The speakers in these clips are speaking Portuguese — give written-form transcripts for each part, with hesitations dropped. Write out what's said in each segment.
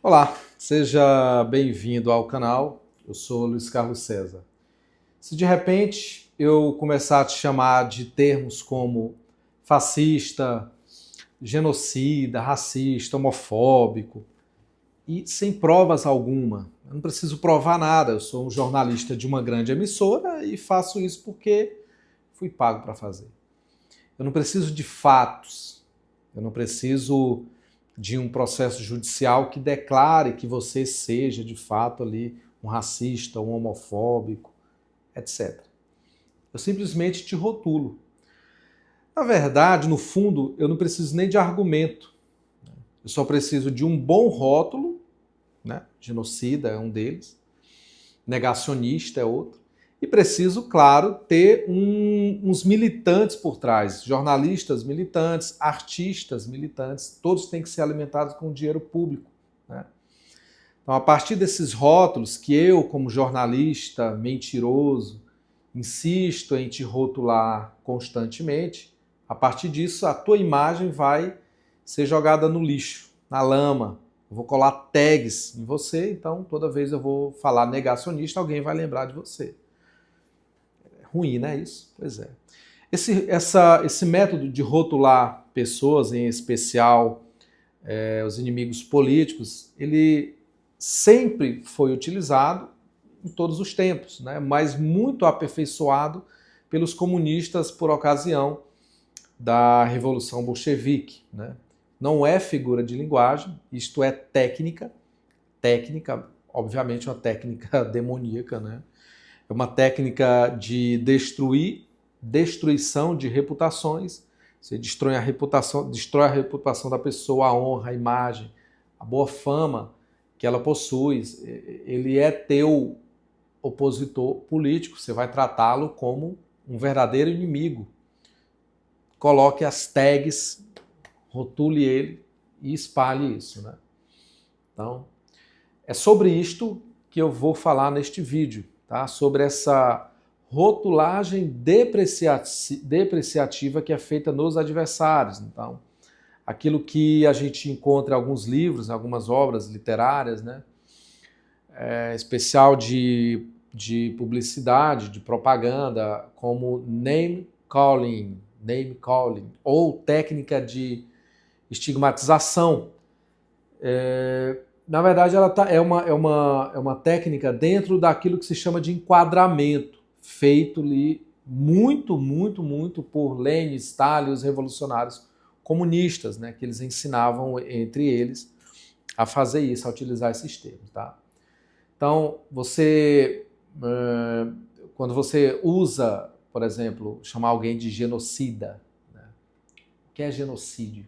Olá, seja bem-vindo ao canal. Eu sou Luiz Carlos César. Se de repente eu começar a te chamar de termos como fascista, genocida, racista, homofóbico, e sem provas alguma, eu não preciso provar nada, eu sou um jornalista de uma grande emissora e faço isso porque fui pago para fazer. Eu não preciso de fatos, eu não preciso de um processo judicial que declare que você seja, de fato, ali um racista, um homofóbico, etc. Eu simplesmente te rotulo. Na verdade, no fundo, eu não preciso nem de argumento. Eu só preciso de um bom rótulo, né? Genocida é um deles, negacionista é outro, e preciso, claro, ter uns militantes por trás, jornalistas militantes, artistas militantes, todos têm que ser alimentados com dinheiro público, né? Então, a partir desses rótulos que eu, como jornalista mentiroso, insisto em te rotular constantemente, a partir disso a tua imagem vai ser jogada no lixo, na lama. Eu vou colar tags em você, então toda vez eu vou falar negacionista, alguém vai lembrar de você. É ruim, né, isso? Pois é. Esse método de rotular pessoas, em especial os inimigos políticos, ele sempre foi utilizado em todos os tempos, né? Mas muito aperfeiçoado pelos comunistas por ocasião da Revolução Bolchevique, né? Não é figura de linguagem, isto é técnica, obviamente uma técnica demoníaca, né? É uma técnica de destruição de reputações. Você destrói a reputação da pessoa, a honra, a imagem, a boa fama que ela possui. Ele é teu opositor político, você vai tratá-lo como um verdadeiro inimigo. Coloque as tags, rotule ele e espalhe isso, né? Então, é sobre isto que eu vou falar neste vídeo, tá? Sobre essa rotulagem depreciativa que é feita nos adversários. Então, aquilo que a gente encontra em alguns livros, em algumas obras literárias, né? Especial de publicidade, de propaganda, como name calling, ou técnica de estigmatização. Na verdade, é uma técnica dentro daquilo que se chama de enquadramento, feito ali muito por Lenin, Stalin, os revolucionários comunistas, né, que eles ensinavam entre eles a fazer isso, a utilizar esses termos. Tá? Então, quando você usa, por exemplo, chamar alguém de genocida, né, o que é genocídio?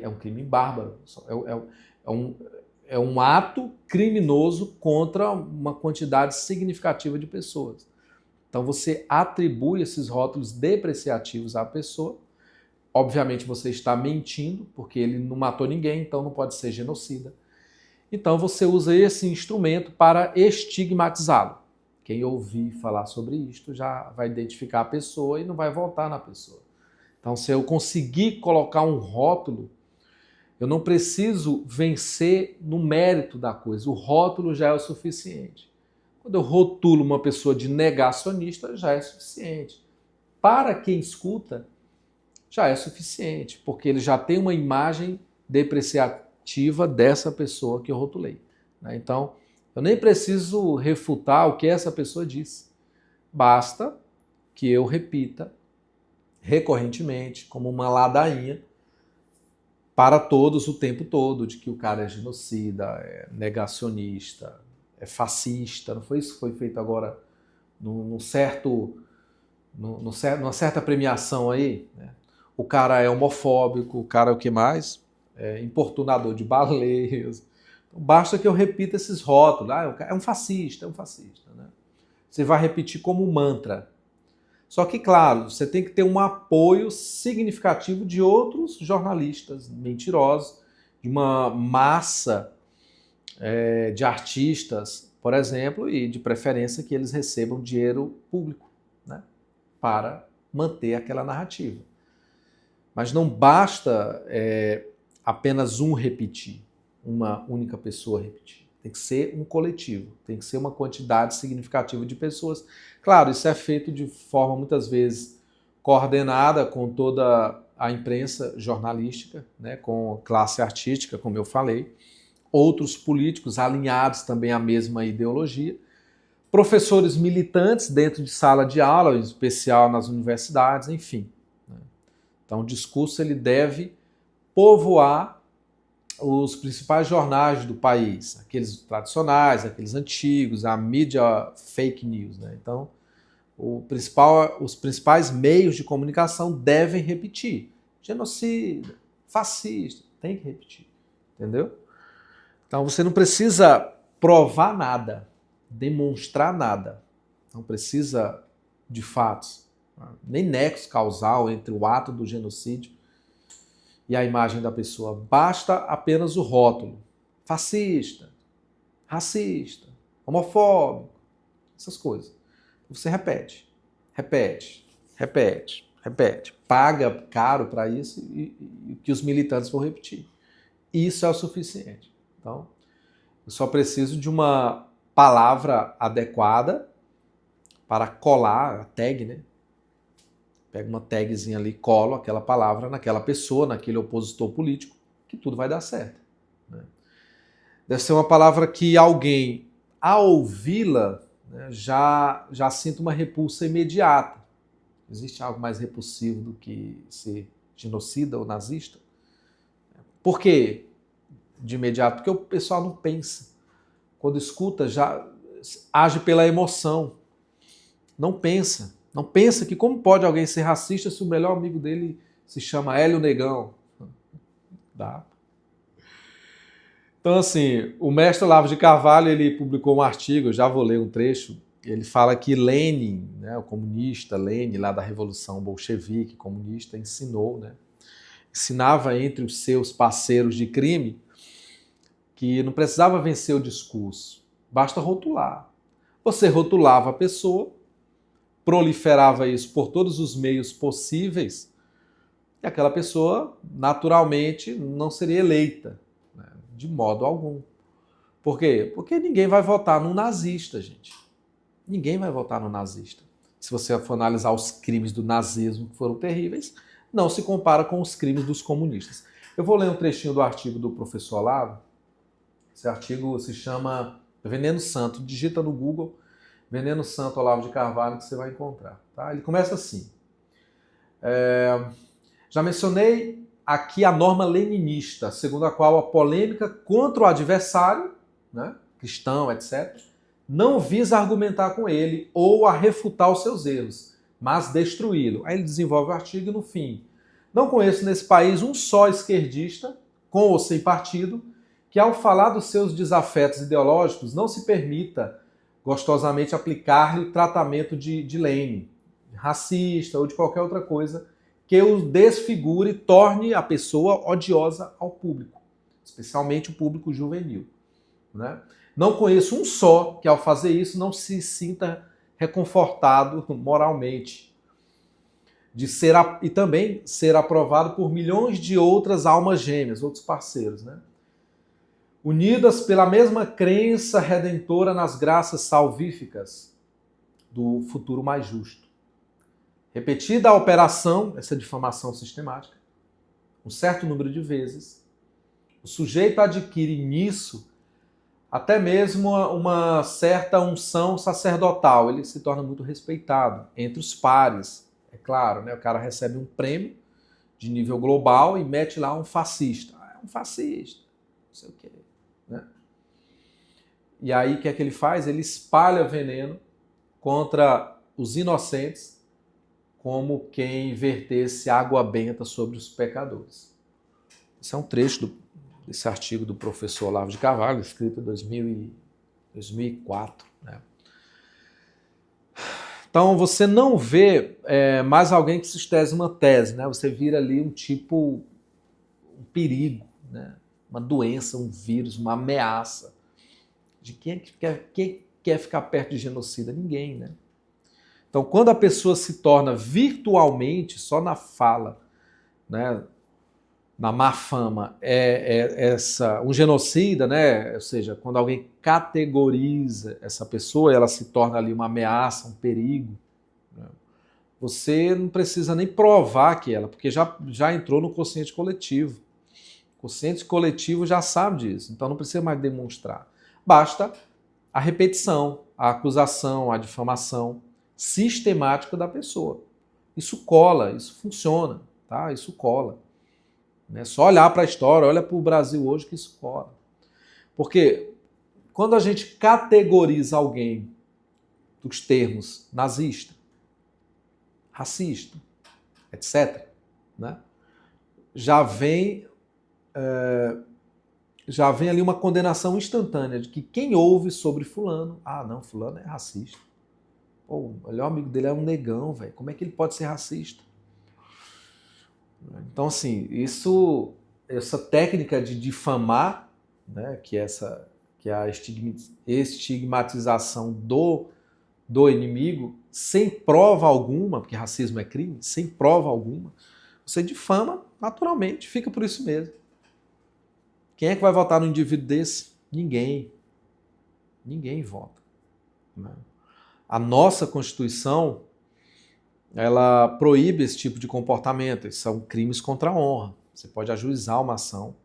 É um crime bárbaro, é um ato criminoso contra uma quantidade significativa de pessoas. Então você atribui esses rótulos depreciativos à pessoa. Obviamente você está mentindo, porque ele não matou ninguém, então não pode ser genocida. Então você usa esse instrumento para estigmatizá-lo. Quem ouvir falar sobre isto já vai identificar a pessoa e não vai voltar na pessoa. Então, se eu conseguir colocar um rótulo, eu não preciso vencer no mérito da coisa. O rótulo já é o suficiente. Quando eu rotulo uma pessoa de negacionista, já é suficiente. Para quem escuta, já é suficiente, porque ele já tem uma imagem depreciativa dessa pessoa que eu rotulei. Então, eu nem preciso refutar o que essa pessoa disse. Basta que eu repita recorrentemente, como uma ladainha, para todos o tempo todo, de que o cara é genocida, é negacionista, é fascista. Não foi isso que foi feito agora numa certa premiação aí? Né? O cara é homofóbico, o cara é o que mais? É importunador de baleias. Então, basta que eu repita esses rótulos. É um fascista, é um fascista. Né? Você vai repetir como um mantra. Só que, claro, você tem que ter um apoio significativo de outros jornalistas mentirosos, de uma massa de artistas, por exemplo, e de preferência que eles recebam dinheiro público, né, para manter aquela narrativa. Mas não basta apenas um repetir. uma única pessoa repetir. Tem que ser um coletivo, tem que ser uma quantidade significativa de pessoas. Claro, isso é feito de forma muitas vezes coordenada com toda a imprensa jornalística, né, com a classe artística, como eu falei, outros políticos alinhados também à mesma ideologia, professores militantes dentro de sala de aula, em especial nas universidades, enfim. Então o discurso ele deve povoar os principais jornais do país, aqueles tradicionais, aqueles antigos, a mídia fake news, né? Então, os principais meios de comunicação devem repetir. Genocida, fascista, tem que repetir, entendeu? Então você não precisa provar nada, demonstrar nada, não precisa de fatos, nem nexo causal entre o ato do genocídio e a imagem da pessoa. Basta apenas o rótulo. Fascista, racista, homofóbico, essas coisas. Você repete, repete, repete, repete. Paga caro para isso e que os militantes vão repetir. Isso é o suficiente. Então, eu só preciso de uma palavra adequada para colar a tag, né? Pega uma tagzinha ali, colo aquela palavra naquela pessoa, naquele opositor político, que tudo vai dar certo. Né? Deve ser uma palavra que alguém, ao ouvi-la, né, já sinta uma repulsa imediata. Existe algo mais repulsivo do que ser genocida ou nazista? Por quê? De imediato? Porque o pessoal não pensa. Quando escuta, já age pela emoção. Não pensa. Não pensa que como pode alguém ser racista se o melhor amigo dele se chama Hélio Negão. Dá. Então, assim, o mestre Olavo de Carvalho, ele publicou um artigo, eu já vou ler um trecho, ele fala que Lenin, né, o comunista Lenin, lá da Revolução Bolchevique comunista, ensinava entre os seus parceiros de crime que não precisava vencer o discurso, basta rotular. Você rotulava a pessoa, proliferava isso por todos os meios possíveis e aquela pessoa, naturalmente, não seria eleita, né, de modo algum. Por quê? Porque ninguém vai votar num nazista, gente. Ninguém vai votar no nazista. Se você for analisar os crimes do nazismo, que foram terríveis, não se compara com os crimes dos comunistas. Eu vou ler um trechinho do artigo do professor Olavo. Esse artigo se chama Veneno Santo. Digita no Google Veneno Santo Olavo de Carvalho que você vai encontrar. Tá? Ele começa assim. Já mencionei aqui a norma leninista, segundo a qual a polêmica contra o adversário, né, cristão, etc., não visa argumentar com ele ou a refutar os seus erros, mas destruí-lo. Aí ele desenvolve o artigo e no fim. Não conheço nesse país um só esquerdista, com ou sem partido, que ao falar dos seus desafetos ideológicos não se permita gostosamente aplicar-lhe o tratamento de Lenin, racista ou de qualquer outra coisa que o desfigure e torne a pessoa odiosa ao público, especialmente o público juvenil. Né? Não conheço um só que ao fazer isso não se sinta reconfortado moralmente e também ser aprovado por milhões de outras almas gêmeas, outros parceiros, né? Unidas pela mesma crença redentora nas graças salvíficas do futuro mais justo. Repetida a operação, essa difamação sistemática, um certo número de vezes, o sujeito adquire nisso até mesmo uma certa unção sacerdotal. Ele se torna muito respeitado entre os pares. É claro, né? O cara recebe um prêmio de nível global e mete lá um fascista. É um fascista, não sei o quê. Né? E aí o que é que ele faz? Ele espalha veneno contra os inocentes como quem vertesse água benta sobre os pecadores. Esse é um trecho desse artigo do professor Olavo de Carvalho, escrito em 2004. Né? Então você não vê mais alguém que sustenta uma tese, né? Você vira ali um perigo, né? Uma doença, um vírus, uma ameaça. De quem quer ficar perto de genocida? Ninguém, né? Então, quando a pessoa se torna virtualmente, só na fala, né, na má fama um genocida, né? Ou seja, quando alguém categoriza essa pessoa, ela se torna ali uma ameaça, um perigo, né? Você não precisa nem provar que ela, porque já entrou no consciente coletivo. O consciente coletivo já sabe disso, então não precisa mais demonstrar. Basta a repetição, a acusação, a difamação sistemática da pessoa. Isso cola, isso funciona, tá? Isso cola. É só olhar para a história, olha para o Brasil hoje que isso cola. Porque quando a gente categoriza alguém dos termos nazista, racista, etc., né, já vem ali uma condenação instantânea de que quem ouve sobre fulano, não, fulano é racista. Pô, o melhor amigo dele é um negão, velho. Como é que ele pode ser racista? Então, assim, essa técnica de difamar, né, que é a estigmatização do inimigo, sem prova alguma, porque racismo é crime, sem prova alguma, você difama naturalmente, fica por isso mesmo. Quem é que vai votar no indivíduo desse? Ninguém. Ninguém vota, né? A nossa Constituição, ela proíbe esse tipo de comportamento. Esses são crimes contra a honra. Você pode ajuizar uma ação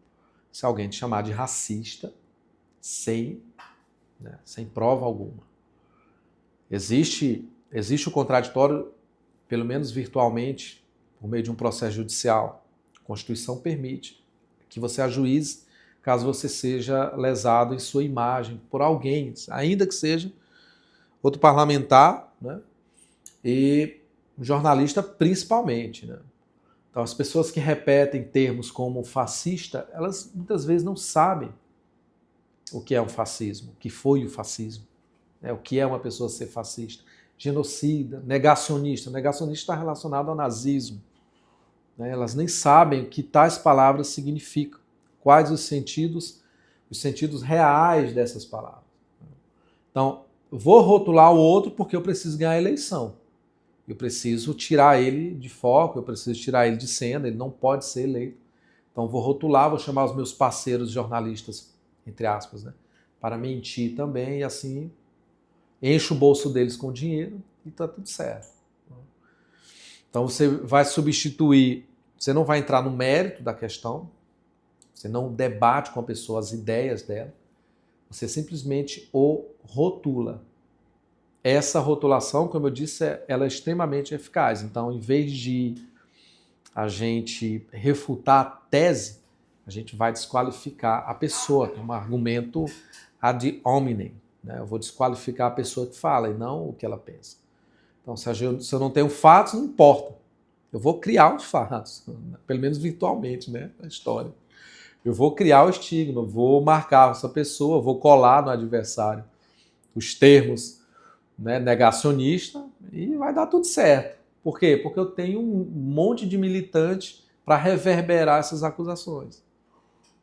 se alguém te chamar de racista sem prova alguma. Existe o contraditório, pelo menos virtualmente, por meio de um processo judicial. A Constituição permite que você ajuize caso você seja lesado em sua imagem por alguém, ainda que seja outro parlamentar, né? E jornalista principalmente, né? Então, as pessoas que repetem termos como fascista, elas muitas vezes não sabem o que é um fascismo, o que foi o fascismo, né? O que é uma pessoa ser fascista. Genocida, negacionista. Negacionista está relacionado ao nazismo, né? Elas nem sabem o que tais palavras significam, quais os sentidos reais dessas palavras. Então, vou rotular o outro porque eu preciso ganhar a eleição. Eu preciso tirar ele de foco, eu preciso tirar ele de cena, ele não pode ser eleito. Então vou rotular, vou chamar os meus parceiros jornalistas, entre aspas, né, para mentir também, e assim encho o bolso deles com dinheiro e está tudo certo. Então você vai substituir, você não vai entrar no mérito da questão, você não debate com a pessoa as ideias dela, você simplesmente o rotula. Essa rotulação, como eu disse, ela é extremamente eficaz. Então, em vez de a gente refutar a tese, a gente vai desqualificar a pessoa, que é um argumento ad hominem, né? Eu vou desqualificar a pessoa que fala e não o que ela pensa. Então, se eu não tenho fatos, não importa. Eu vou criar os fatos, pelo menos virtualmente, né, na história. Eu vou criar o estigma, eu vou marcar essa pessoa, vou colar no adversário os termos, né, negacionista, e vai dar tudo certo. Por quê? Porque eu tenho um monte de militante para reverberar essas acusações,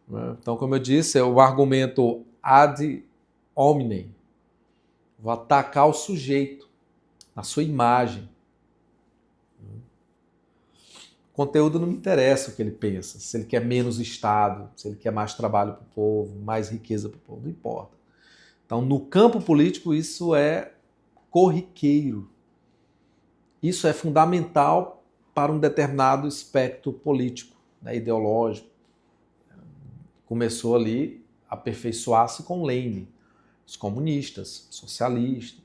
né? Então, como eu disse, é o argumento ad hominem. Vou atacar o sujeito, na sua imagem. O conteúdo não me interessa o que ele pensa, se ele quer menos Estado, se ele quer mais trabalho para o povo, mais riqueza para o povo, não importa. Então, no campo político, isso é corriqueiro. Isso é fundamental para um determinado espectro político, né, ideológico. Começou ali a aperfeiçoar-se com Lenin, os comunistas, socialistas.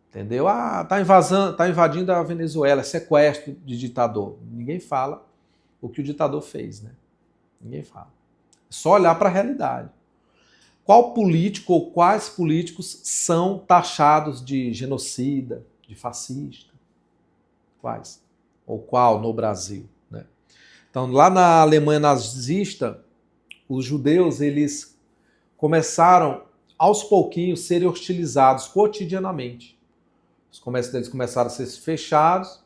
Entendeu? Tá invadindo a Venezuela, sequestro de ditador. Ninguém fala o que o ditador fez, né? Ninguém fala. É só olhar para a realidade. Qual político ou quais políticos são taxados de genocida, de fascista? Quais? Ou qual no Brasil, né? Então, lá na Alemanha nazista, os judeus, eles começaram aos pouquinhos a serem hostilizados cotidianamente. Os comércios deles começaram a ser fechados,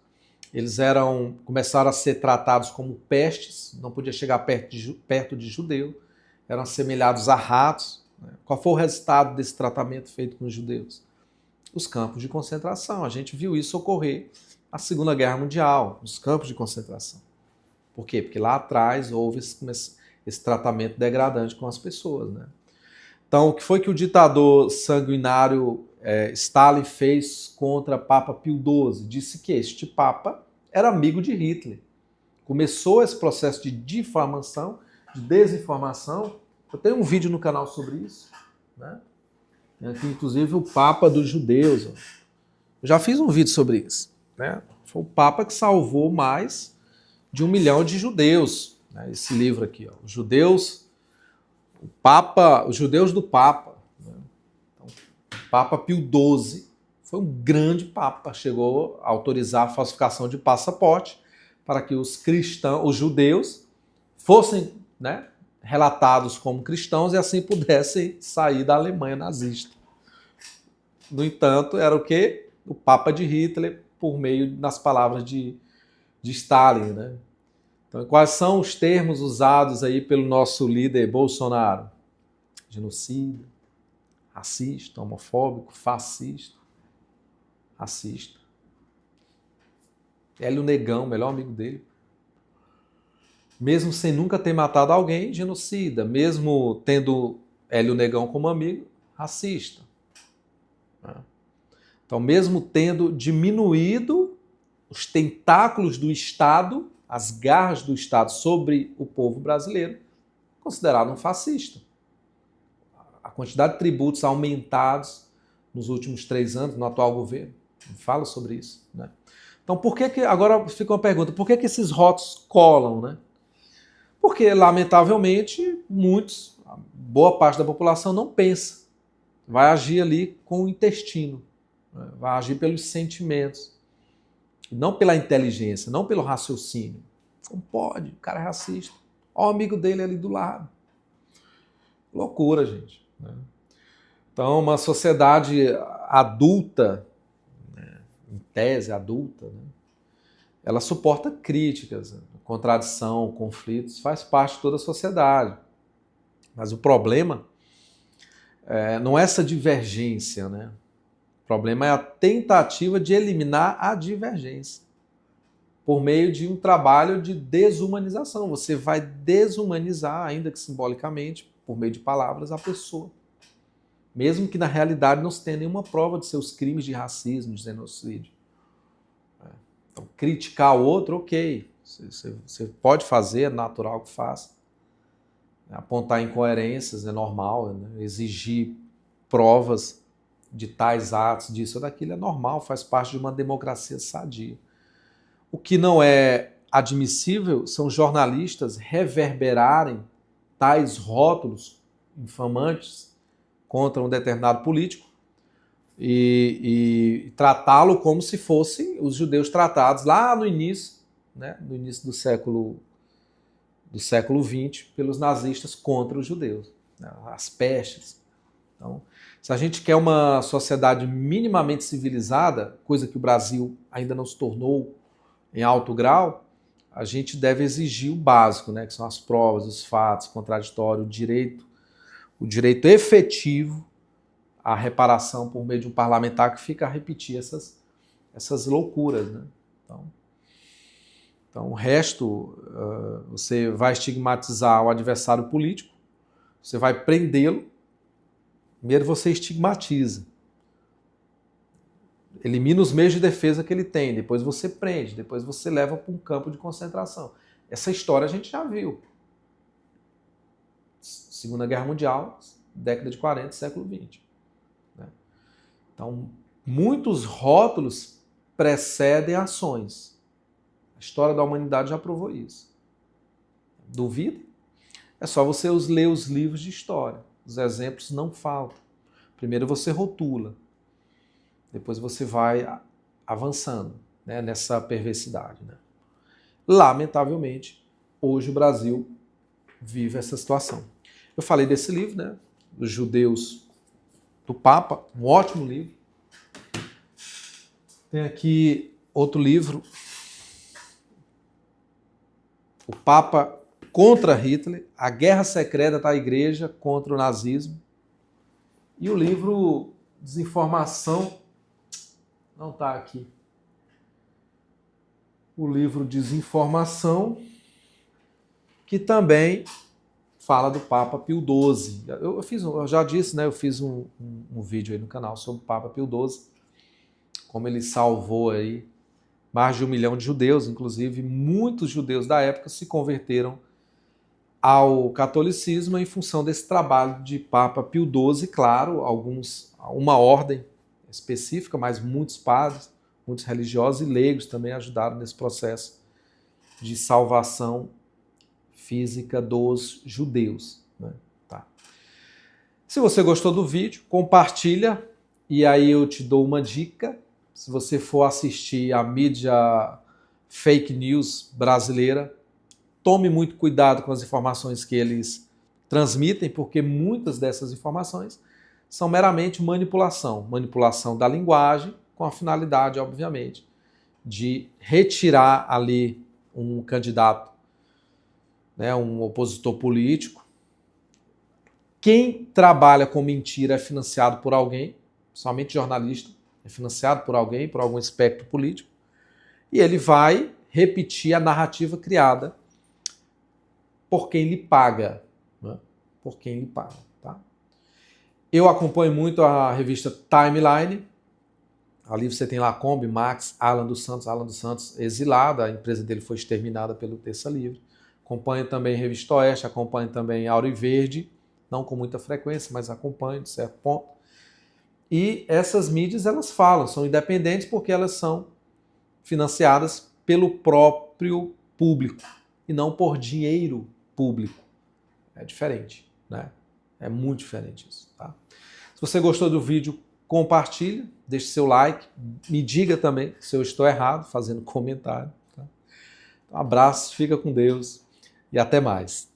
eles começaram a ser tratados como pestes, não podia chegar perto de judeu, eram assemelhados a ratos. Qual foi o resultado desse tratamento feito com os judeus? Os campos de concentração. A gente viu isso ocorrer na Segunda Guerra Mundial, os campos de concentração. Por quê? Porque lá atrás houve esse tratamento degradante com as pessoas, né? Então, o que foi que o ditador sanguinário Stalin fez contra Papa Pio XII? Disse que este Papa era amigo de Hitler. Começou esse processo de difamação, de desinformação. Eu tenho um vídeo no canal sobre isso, né? Tem aqui, inclusive, o Papa dos Judeus. Eu já fiz um vídeo sobre isso, né? Foi o Papa que salvou mais de 1 milhão de judeus, né? Esse livro aqui, ó, Os Judeus do Papa. Né? Então, o Papa Pio XII foi um grande Papa, chegou a autorizar a falsificação de passaporte para que os cristãos, os judeus, fossem, né, relatados como cristãos e assim pudessem sair da Alemanha nazista. No entanto, era o quê? O Papa de Hitler, por meio das palavras de Stalin, né? Então, quais são os termos usados aí pelo nosso líder Bolsonaro? Genocida, racista, homofóbico, fascista, racista. Hélio Negão, melhor amigo dele. Mesmo sem nunca ter matado alguém, genocida. Mesmo tendo Hélio Negão como amigo, racista. Então, mesmo tendo diminuído os tentáculos do Estado, as garras do Estado sobre o povo brasileiro, considerado um fascista. A quantidade de tributos aumentados nos últimos 3 anos no atual governo. Fala sobre isso, né? Então, por que agora fica uma pergunta, por que esses rótulos colam, né? Porque, lamentavelmente, boa parte da população não pensa. Vai agir ali com o intestino, né? Vai agir pelos sentimentos. Não pela inteligência, não pelo raciocínio. Não pode, o cara é racista. Olha o amigo dele ali do lado. Loucura, gente. Né? Então, uma sociedade adulta, né, em tese adulta, né, ela suporta críticas, contradição, conflitos, faz parte de toda a sociedade. Mas o problema não é essa divergência, né? O problema é a tentativa de eliminar a divergência por meio de um trabalho de desumanização. Você vai desumanizar, ainda que simbolicamente, por meio de palavras, a pessoa. Mesmo que na realidade não se tenha nenhuma prova de seus crimes de racismo, de genocídio. Então, criticar o outro, ok. Você pode fazer, é natural que faça. Apontar incoerências é normal, né? Exigir provas de tais atos, disso ou daquilo, é normal, faz parte de uma democracia sadia. O que não é admissível são jornalistas reverberarem tais rótulos infamantes contra um determinado político e tratá-lo como se fossem os judeus tratados lá no início, né, no início do século XX, pelos nazistas contra os judeus, né, as pestes. Então, se a gente quer uma sociedade minimamente civilizada, coisa que o Brasil ainda não se tornou em alto grau, a gente deve exigir o básico, né, que são as provas, os fatos, contraditório, o direito efetivo à reparação por meio de um parlamentar que fica a repetir essas loucuras, né? Então, o resto, você vai estigmatizar o adversário político, você vai prendê-lo. Primeiro você estigmatiza, elimina os meios de defesa que ele tem, depois você prende, depois você leva para um campo de concentração. Essa história a gente já viu. Segunda Guerra Mundial, década de 40, século 20. Né? Então, muitos rótulos precedem ações. A história da humanidade já provou isso. Duvida? É só você ler os livros de história. Os exemplos não faltam. Primeiro você rotula, depois você vai avançando, né, nessa perversidade. Né? Lamentavelmente, hoje o Brasil vive essa situação. Eu falei desse livro, né, Os Judeus do Papa, um ótimo livro. Tem aqui outro livro, O Papa contra Hitler, a guerra secreta da igreja contra o nazismo. E o livro Desinformação, não está aqui. O livro Desinformação, que também fala do Papa Pio XII. Eu já disse, né? Eu fiz um vídeo aí no canal sobre o Papa Pio XII, como ele salvou aí mais de 1 milhão de judeus, inclusive muitos judeus da época se converteram ao catolicismo em função desse trabalho de Papa Pio XII, claro, uma ordem específica, mas muitos padres, muitos religiosos e leigos também ajudaram nesse processo de salvação física dos judeus. Né? Tá. Se você gostou do vídeo, compartilha, e aí eu te dou uma dica. Se você for assistir a mídia fake news brasileira, tome muito cuidado com as informações que eles transmitem, porque muitas dessas informações são meramente manipulação. Manipulação da linguagem, com a finalidade, obviamente, de retirar ali um candidato, né, um opositor político. Quem trabalha com mentira é financiado por alguém, somente jornalista é financiado por alguém, por algum espectro político, e ele vai repetir a narrativa criada por quem lhe paga. Né? Por quem lhe paga. Tá? Eu acompanho muito a revista Timeline. Ali você tem Lacombe, Max, Alan dos Santos exilado, a empresa dele foi exterminada pelo Terça Livre. Acompanho também a Revista Oeste, acompanho também Auro e Verde, não com muita frequência, mas acompanho de certo ponto. E essas mídias, elas falam, são independentes porque elas são financiadas pelo próprio público e não por dinheiro público. É diferente, né? É muito diferente isso, tá? Se você gostou do vídeo, compartilha, deixe seu like, me diga também se eu estou errado, fazendo comentário. Tá? Um abraço, fica com Deus e até mais.